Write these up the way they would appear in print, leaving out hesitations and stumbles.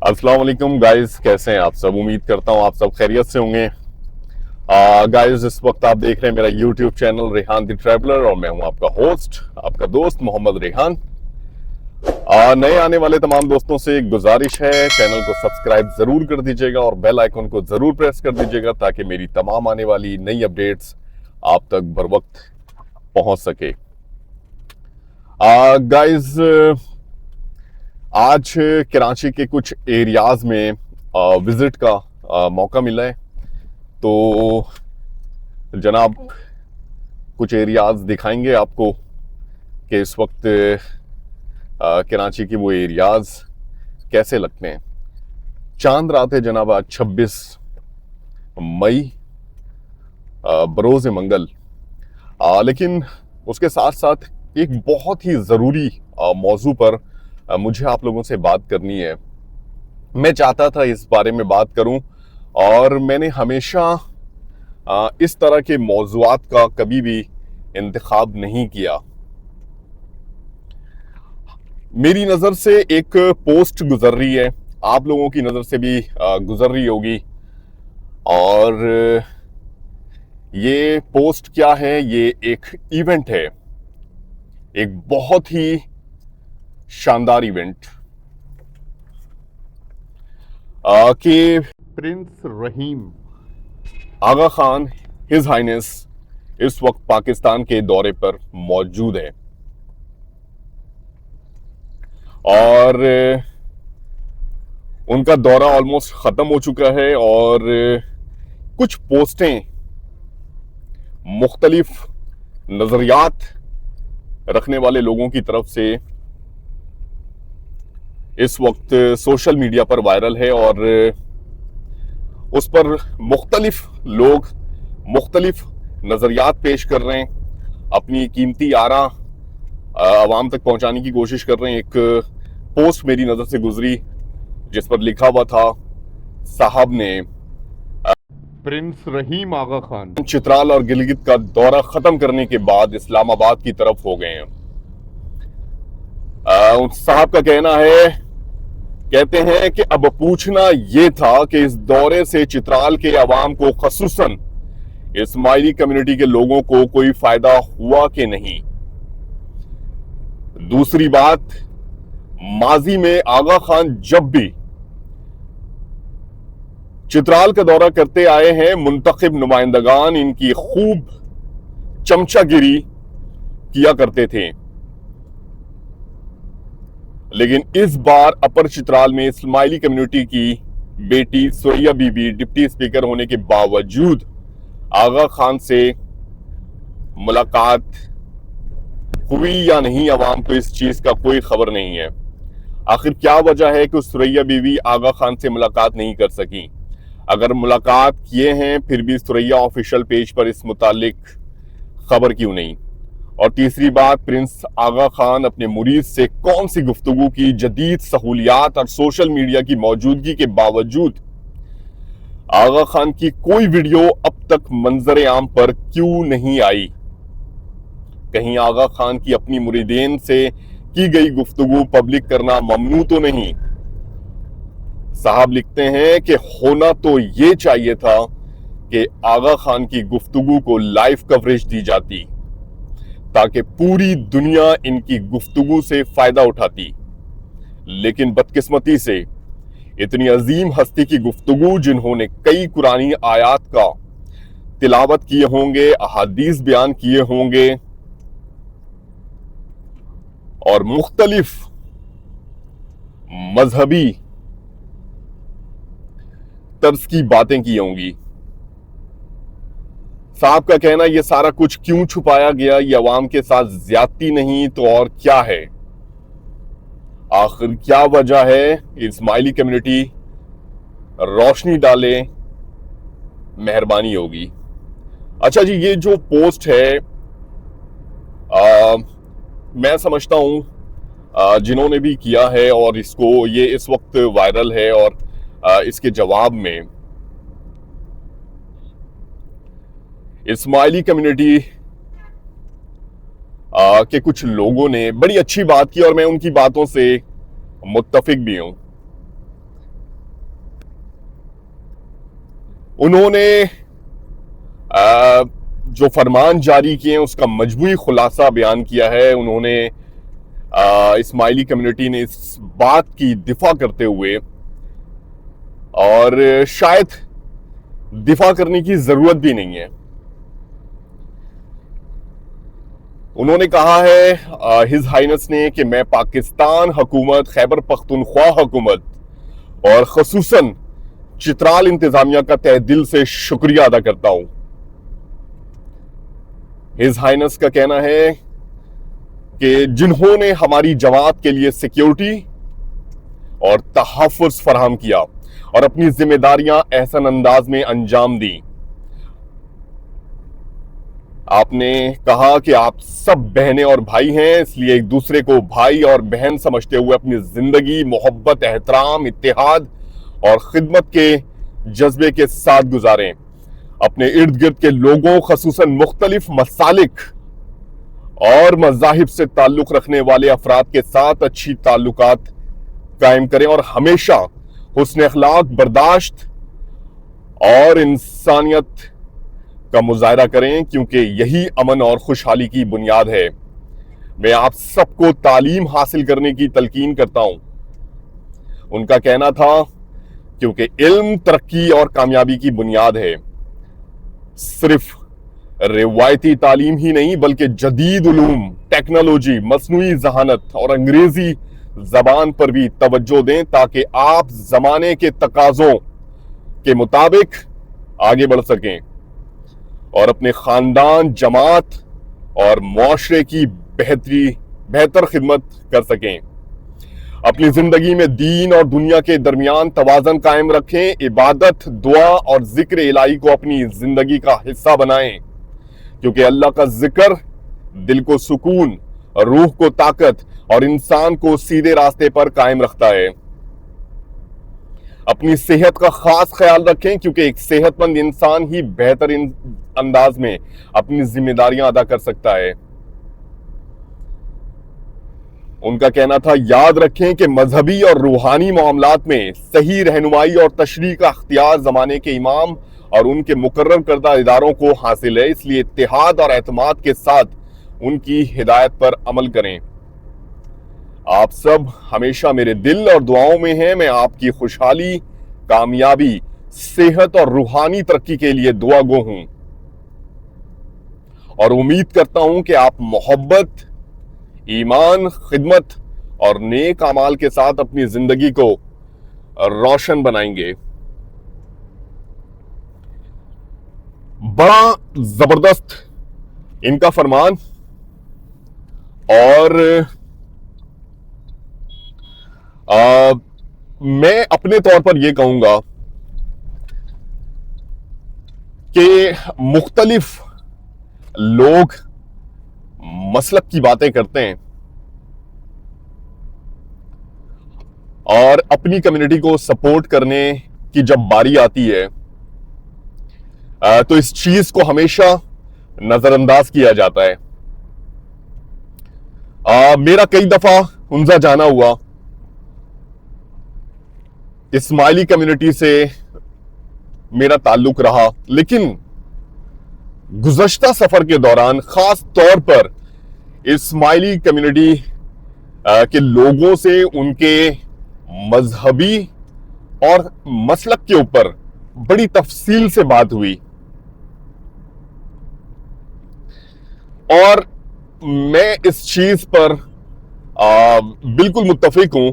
अस्सलाम वालेकुम गाइस, कैसे हैं आप सब। उम्मीद करता हूं आप सब खैरियत से होंगे। गाइस, इस वक्त आप देख रहे हैं मेरा YouTube channel Rehan the traveller और मैं हूं आपका होस्ट, आपका दोस्त मोहम्मद रेहान। नए आने वाले तमाम दोस्तों से एक गुजारिश है, चैनल को सब्सक्राइब जरूर कर दीजिएगा और बेल आइकन को जरूर प्रेस कर दीजिएगा ताकि मेरी तमाम आने वाली नई अपडेट्स आप तक बर वक्त पहुंच सके। गाइस, आज कराची के कुछ एरियाज में विजिट का मौका मिला है, तो जनाब कुछ एरियाज दिखाएंगे आपको कि इस वक्त कराची की वो एरियाज कैसे लगते हैं। चांद रात है जनाब, आज 26 मई बरोज मंगल। लेकिन उसके साथ साथ एक बहुत ही ज़रूरी मौजू पर मुझे आप लोगों से बात करनी है। मैं चाहता था इस बारे में बात करूं और मैंने हमेशा इस तरह के मौज़ूआत का कभी भी इंतखाब नहीं किया। मेरी नज़र से एक पोस्ट गुजर रही है, आप लोगों की नज़र से भी गुजर रही होगी। और ये पोस्ट क्या है? ये एक इवेंट है, एक बहुत ही शानदार इवेंट कि प्रिंस रहीम आगा खान हिज हाइनेस इस वक्त पाकिस्तान के दौरे पर मौजूद है और उनका दौरा ऑलमोस्ट ख़त्म हो चुका है और कुछ पोस्टें मुख्तलिफ नज़रियात रखने वाले लोगों की तरफ से इस वक्त सोशल मीडिया पर वायरल है और उस पर मुख्तलिफ लोग मुख्तलिफ नज़रियात पेश कर रहे हैं, अपनी कीमती आरा आवाम तक पहुंचाने की कोशिश कर रहे हैं। एक पोस्ट मेरी नज़र से गुजरी जिस पर लिखा हुआ था, साहब ने प्रिंस रहीम आगा खान चित्राल और गिलगित का दौरा ख़त्म करने के बाद इस्लामाबाद की तरफ हो गए हैं। साहब का कहना है, कहते हैं कि अब पूछना यह था कि इस दौरे से चित्राल के अवाम को, खसूसन इस्माइली कम्युनिटी के लोगों को कोई फायदा हुआ कि नहीं। दूसरी बात, माजी में आगा खान जब भी चित्राल का दौरा करते आए हैं, मुंतखब नुमाइंदगान इनकी खूब चमचागिरी किया करते थे, लेकिन इस बार अपर चित्राल में इस्माइली कम्युनिटी की बेटी सुरैया बीबी डिप्टी स्पीकर होने के बावजूद आगा खान से मुलाकात हुई या नहीं, अवाम को इस चीज का कोई खबर नहीं है। आखिर क्या वजह है कि सुरैया बीबी आगा खान से मुलाकात नहीं कर सकी? अगर मुलाकात किए हैं फिर भी सुरैया ऑफिशियल पेज पर इस मुतालिक खबर क्यों नहीं? और तीसरी बात, प्रिंस आगा खान अपने मुरीद से कौन सी गुफ्तगू की? जदीद सहूलियात और सोशल मीडिया की मौजूदगी के बावजूद आगा खान की कोई वीडियो अब तक मंजर आम पर क्यों नहीं आई? कहीं आगा खान की अपनी मुरीदेन से की गई गुफ्तगू पब्लिक करना ममनू तो नहीं? साहब लिखते हैं कि होना तो ये चाहिए था कि आगा खान की गुफ्तगू को लाइव कवरेज दी जाती ताकि पूरी दुनिया इनकी गुफ्तगू से फायदा उठाती, लेकिन बदकिस्मती से इतनी अजीम हस्ती की गुफ्तगू, जिन्होंने कई कुरानी आयात का तिलावत किए होंगे, अहादीस बयान किए होंगे और मुख्तलिफ मजहबी तर्ज की बातें की होंगी, साहब का कहना ये सारा कुछ क्यों छुपाया गया? ये अवाम के साथ ज्यादती नहीं तो और क्या है? आखिर क्या वजह है? इस्माइली कम्युनिटी रोशनी डाले, मेहरबानी होगी। अच्छा जी, ये जो पोस्ट है मैं समझता हूं जिन्होंने भी किया है और इसको, ये इस वक्त वायरल है और इसके जवाब में इस्माइली कम्युनिटी के कुछ लोगों ने बड़ी अच्छी बात की और मैं उनकी बातों से मुत्तफिक भी हूं। انہوں نے جو فرمان جاری کیے ہیں اس کا مجموعی خلاصہ بیان کیا ہے. انہوں نے اسماعیلی کمیونٹی نے اس بات کی دفاع کرتے ہوئے، اور شاید دفاع کرنے کی ضرورت بھی نہیں ہے، انہوں نے کہا ہے ہز ہائنس نے کہ میں پاکستان حکومت، خیبر پختونخوا حکومت اور خصوصاً چترال انتظامیہ کا تہ دل سے شکریہ ادا کرتا ہوں. ہز ہائنس کا کہنا ہے کہ جنہوں نے ہماری جماعت کے لیے سیکیورٹی اور تحفظ فراہم کیا اور اپنی ذمہ داریاں احسن انداز میں انجام دیں. آپ نے کہا کہ آپ سب بہنیں اور بھائی ہیں، اس لیے ایک دوسرے کو بھائی اور بہن سمجھتے ہوئے اپنی زندگی محبت، احترام، اتحاد اور خدمت کے جذبے کے ساتھ گزاریں. اپنے ارد گرد کے لوگوں، خصوصاً مختلف مسالک اور مذاہب سے تعلق رکھنے والے افراد کے ساتھ اچھی تعلقات قائم کریں اور ہمیشہ حسن اخلاق، برداشت اور انسانیت کا مظاہرہ کریں، کیونکہ یہی امن اور خوشحالی کی بنیاد ہے. میں آپ سب کو تعلیم حاصل کرنے کی تلقین کرتا ہوں. ان کا کہنا تھا کیونکہ علم ترقی اور کامیابی کی بنیاد ہے. صرف روایتی تعلیم ہی نہیں بلکہ جدید علوم، ٹیکنالوجی، مصنوعی ذہانت اور انگریزی زبان پر بھی توجہ دیں تاکہ آپ زمانے کے تقاضوں کے مطابق آگے بڑھ سکیں اور اپنے خاندان، جماعت اور معاشرے کی بہتر خدمت کر سکیں. اپنی زندگی میں دین اور دنیا کے درمیان توازن قائم رکھیں. عبادت، دعا اور ذکر الہی کو اپنی زندگی کا حصہ بنائیں، کیونکہ اللہ کا ذکر دل کو سکون، روح کو طاقت اور انسان کو سیدھے راستے پر قائم رکھتا ہے. اپنی صحت کا خاص خیال رکھیں، کیونکہ ایک صحت مند انسان ہی بہتر انداز میں اپنی ذمہ داریاں ادا کر سکتا ہے. ان کا کہنا تھا یاد رکھیں کہ مذہبی اور روحانی معاملات میں صحیح رہنمائی اور تشریح کا اختیار زمانے کے امام اور ان کے مقرر کردہ اداروں کو حاصل ہے، اس لیے اتحاد اور اعتماد کے ساتھ ان کی ہدایت پر عمل کریں. آپ سب ہمیشہ میرے دل اور دعاؤں میں ہیں. میں آپ کی خوشحالی، کامیابی، صحت اور روحانی ترقی کے لیے دعا گو ہوں اور امید کرتا ہوں کہ آپ محبت، ایمان، خدمت اور نیک اعمال کے ساتھ اپنی زندگی کو روشن بنائیں گے. بڑا زبردست ان کا فرمان، اور میں اپنے طور پر یہ کہوں گا کہ مختلف لوگ مسلک کی باتیں کرتے ہیں اور اپنی کمیونٹی کو سپورٹ کرنے کی جب باری آتی ہے تو اس چیز کو ہمیشہ نظر انداز کیا جاتا ہے. میرا کئی دفعہ ہنزا جانا ہوا. اسماعیلی کمیونٹی سے میرا تعلق رہا، لیکن گزشتہ سفر کے دوران خاص طور پر اسماعیلی کمیونٹی کے لوگوں سے ان کے مذہبی اور مسلک کے اوپر بڑی تفصیل سے بات ہوئی، اور میں اس چیز پر بالکل متفق ہوں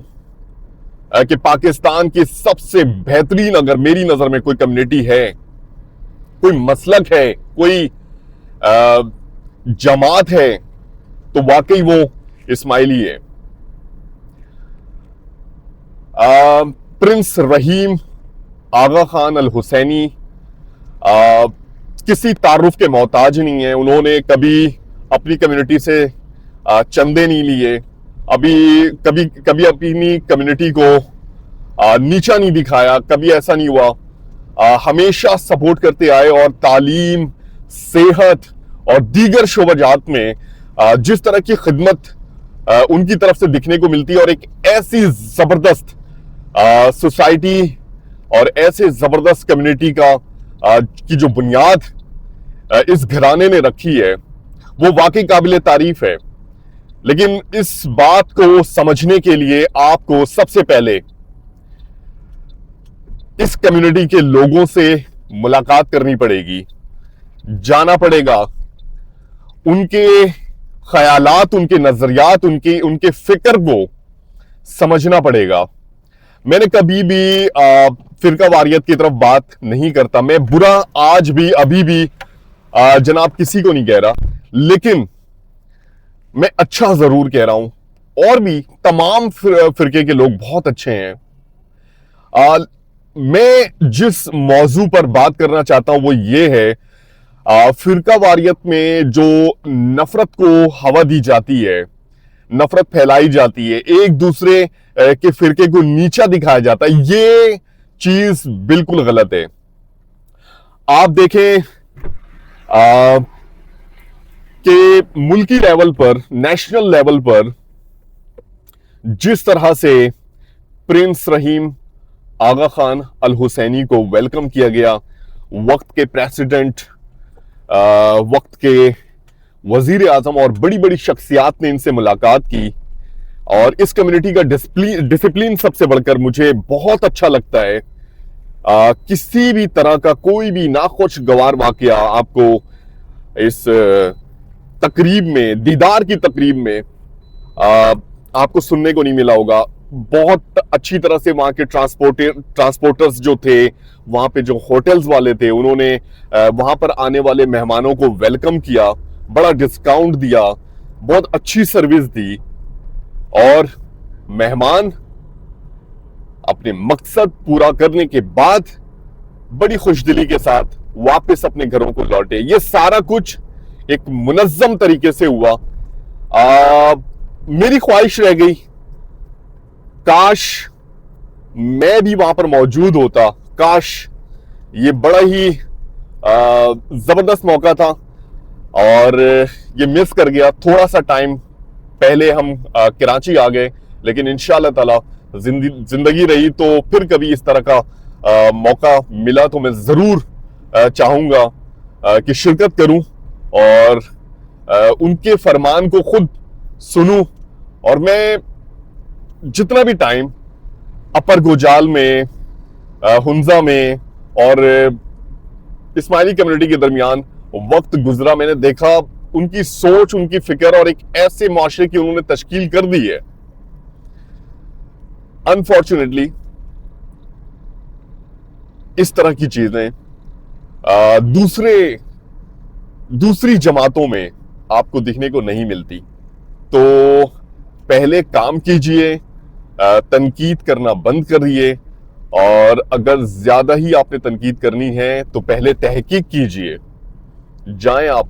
کہ پاکستان کی سب سے بہترین، اگر میری نظر میں کوئی کمیونٹی ہے، کوئی مسلک ہے، کوئی جماعت ہے، تو واقعی وہ اسماعیلی ہے. پرنس رحیم آغا خان الحسینی کسی تعارف کے محتاج نہیں ہیں. انہوں نے کبھی اپنی کمیونٹی سے چندے نہیں لیے، کبھی اپنی کمیونٹی کو نیچا نہیں دکھایا، کبھی ایسا نہیں ہوا. ہمیشہ سپورٹ کرتے آئے، اور تعلیم، صحت اور دیگر شعبہ جات میں جس طرح کی خدمت ان کی طرف سے دکھنے کو ملتی ہے، اور ایک ایسی زبردست سوسائٹی اور ایسے زبردست کمیونٹی کا की जो बुनियाद इस घराने ने रखी है वो वाकई काबिल तारीफ है। लेकिन इस बात को समझने के लिए आपको सबसे पहले इस कम्युनिटी के लोगों से मुलाकात करनी पड़ेगी, जाना पड़ेगा, उनके ख्यालात, उनके नजरियात, उनके फिक्र को समझना पड़ेगा। मैंने कभी भी फिरका वारियत की तरफ बात नहीं करता, मैं बुरा आज भी अभी भी जनाब किसी को नहीं कह रहा, लेकिन मैं अच्छा जरूर कह रहा हूं। और भी तमाम फिरके के लोग बहुत अच्छे हैं। मैं जिस मौजू पर बात करना चाहता हूं वो ये है, फिरका वारियत में जो नफरत को हवा दी जाती है, नफरत फैलाई जाती है, एक दूसरे के फिरके को नीचा दिखाया जाता है, ये चीज बिल्कुल गलत है। आप देखें कि मुल्की लेवल पर, नेशनल लेवल पर जिस तरह से प्रिंस रहीम आगा खान अल हुसैनी को वेलकम किया गया, वक्त के प्रेसिडेंट, वक्त के वजीर आजम और बड़ी बड़ी शख्सियात ने इनसे मुलाकात की, और इस कम्युनिटी का डिसिप्लिन सबसे बढ़कर मुझे बहुत अच्छा लगता है। किसी भी तरह का कोई भी नाखुशगवार वाकया आपको इस तकरीब में, दीदार की तकरीब में आपको सुनने को नहीं मिला होगा। बहुत अच्छी तरह से वहां के ट्रांसपोर्टर्स जो थे, वहां पे जो होटल्स वाले थे, उन्होंने वहां पर आने वाले मेहमानों को वेलकम किया, बड़ा डिस्काउंट दिया, बहुत अच्छी सर्विस दी, और मेहमान अपने मकसद पूरा करने के बाद बड़ी खुशदिली के साथ वापस अपने घरों को लौटे। ये सारा कुछ एक मुनज्जम तरीके से हुआ। मेरी ख्वाहिश रह गई, काश मैं भी वहां पर मौजूद होता, काश ये बड़ा ही जबरदस्त मौका था और ये मिस कर गया। थोड़ा सा टाइम पहले हम कराची आ गए, लेकिन इंशाअल्लाह ताला जिंदगी रही तो फिर कभी इस तरह का मौका मिला तो मैं जरूर चाहूंगा कि शिरकत करूं और उनके फरमान को खुद सुनूं। और मैं जितना भी टाइम अपर गोजाल में, हुंजा में और इस्माइली कम्युनिटी के दरमियान वक्त गुजरा, मैंने देखा उनकी सोच, उनकी फिक्र और एक ऐसे माशरे की उन्होंने तश्कील कर दी है। अनफॉर्चुनेटली इस तरह की चीजें दूसरी जमातों में आपको दिखने को नहीं मिलती। तो पहले काम कीजिए, तनकीद करना बंद करिए, और अगर ज्यादा ही आपने तनकीद करनी है तो पहले तहकीक कीजिए। जाएं आप,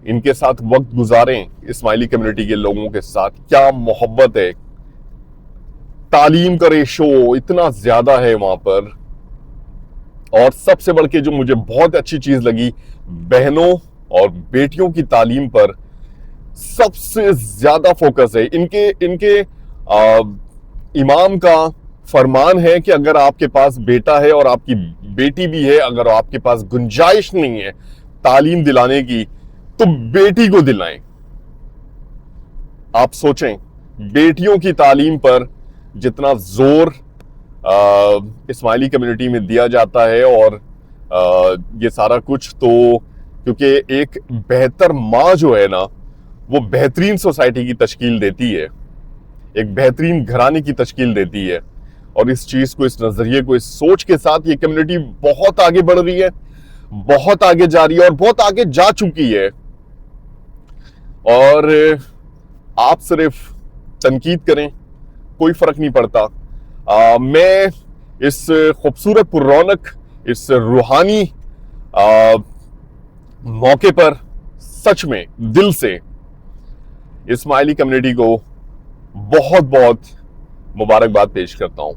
इनके साथ वक्त गुजारें, इस्माइली कम्युनिटी के लोगों के साथ। क्या मोहब्बत है, तालीम का रेशो इतना ज्यादा है वहां पर। और सबसे बढ़ के जो मुझे बहुत अच्छी चीज लगी, बहनों और बेटियों की तालीम पर सबसे ज्यादा फोकस है। इनके इमाम का फरमान है कि अगर आपके पास बेटा है और आपकी बेटी भी है, अगर आपके पास गुंजाइश नहीं है तालीम दिलाने की तो बेटी को दिलाएं। आप सोचें, बेटियों की तालीम पर जितना जोर इस्माइली कम्युनिटी में दिया जाता है, और ये सारा कुछ तो क्योंकि एक बेहतर माँ जो है ना, वो बेहतरीन सोसाइटी की तश्कील देती है, एक बेहतरीन घराने की तश्कील देती है। और इस चीज को, इस नजरिए को, इस सोच के साथ ये कम्युनिटी बहुत आगे बढ़ रही है, बहुत आगे जा रही है और बहुत आगे जा चुकी है। और आप सिर्फ तनकीद करें, कोई फर्क नहीं पड़ता। मैं इस खूबसूरत पुररौनक, इस रूहानी मौके पर सच में दिल से इस्माइली कम्युनिटी को बहुत बहुत मुबारकबाद पेश करता हूं।